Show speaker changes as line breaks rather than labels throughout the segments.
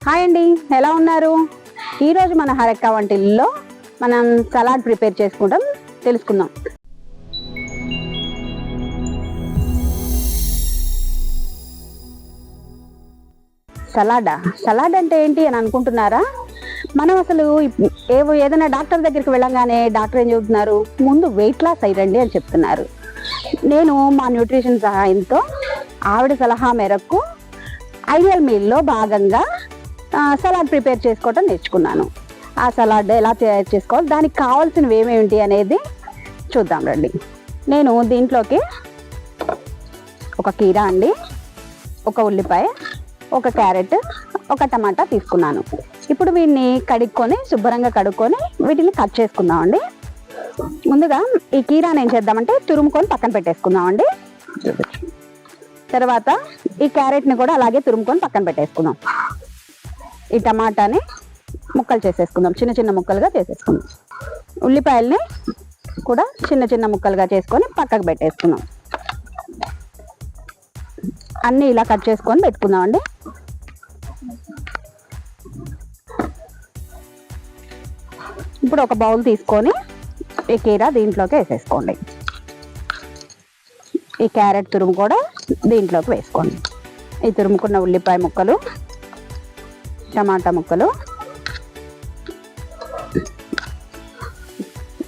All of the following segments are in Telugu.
హాయ్ అండి, ఎలా ఉన్నారు? ఈరోజు మన హరక్క వంటిల్లో మనం సలాడ్ ప్రిపేర్ చేసుకుంటాం, తెలుసుకుందాం. సలాడ్ అంటే ఏంటి అని అనుకుంటున్నారా? మనం అసలు ఏదైనా డాక్టర్ దగ్గరికి వెళ్ళంగానే డాక్టర్ ఏం చెబుతున్నారు, ముందు వెయిట్ లాస్ అయ్యండి అని చెప్తున్నారు. నేను మా న్యూట్రిషన్ సహాయంతో ఆవిడ సలహా మేరకు ఐడియల్ మీల్లో భాగంగా సలాడ్ ప్రిపేర్ చేసుకోవటం నేర్చుకున్నాను. ఆ సలాడ్ ఎలా తయారు చేసుకోవాలి, దానికి కావాల్సినవి ఏమేమిటి అనేది చూద్దాం రండి. నేను దీంట్లోకి ఒక కీరా అండి, ఒక ఉల్లిపాయ, ఒక క్యారెట్, ఒక టమాటా తీసుకున్నాను. ఇప్పుడు వీటిని శుభ్రంగా కడుక్కొని వీటిని కట్ చేసుకుందామండి. ముందుగా ఈ కీరాని ఏం చేద్దామంటే తురుముకొని పక్కన పెట్టేసుకుందామండి. తర్వాత ఈ క్యారెట్ని కూడా అలాగే తురుముకొని పక్కన పెట్టేసుకుందాం. ఈ టమాటాని ముక్కలు చేసేసుకుందాం, చిన్న చిన్న ముక్కలుగా చేసేసుకుందాం. ఉల్లిపాయల్ని కూడా చిన్న చిన్న ముక్కలుగా చేసుకొని పక్కకు పెట్టేసుకుందాం. అన్నీ ఇలా కట్ చేసుకొని పెట్టుకుందాం అండి. ఇప్పుడు ఒక బౌల్ తీసుకొని ఈ కీరా దీంట్లోకి వేసేసుకోండి. ఈ క్యారెట్ తురుము కూడా దీంట్లోకి వేసుకోండి. ఈ తురుముకున్న ఉల్లిపాయ ముక్కలు, టమాటా ముక్కలు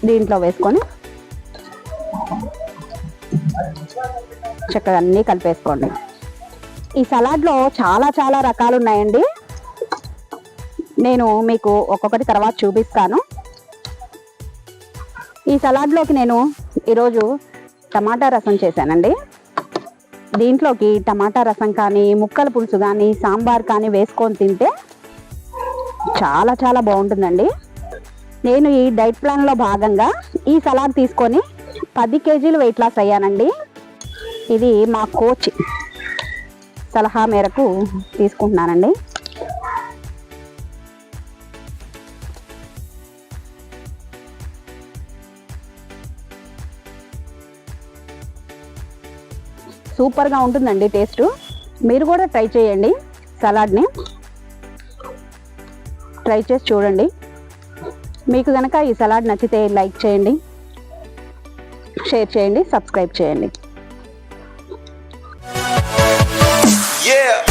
దీంట్లో వేసుకొని చక్కగా అన్నీ కలిపేసుకోండి. ఈ సలాడ్లో చాలా రకాలు ఉన్నాయండి. నేను మీకు ఒక్కొక్కటి తర్వాత చూపిస్తాను. ఈ సలాడ్లోకి నేను ఈరోజు టమాటా రసం చేశానండి. దీంట్లోకి టమాటా రసం కానీ, ముక్కల పులుసు కానీ, సాంబార్ కానీ వేసుకొని తింటే చాలా బాగుంటుందండి. నేను ఈ డైట్ ప్లాన్లో భాగంగా ఈ సలాడ్ తీసుకొని 10 కేజీలు వెయిట్ లాస్ అయ్యానండి. ఇది మా కోచ్ సలహా మేరకు తీసుకుంటున్నానండి. సూపర్గా ఉంటుందండి టేస్ట్. మీరు కూడా ట్రై చేయండి, సలాడ్ని ట్రై చేసి చూడండి. మీకు కనుక ఈ సలాడ్ నచ్చితే లైక్ చేయండి, షేర్ చేయండి, సబ్స్క్రైబ్ చేయండి.
Yeah.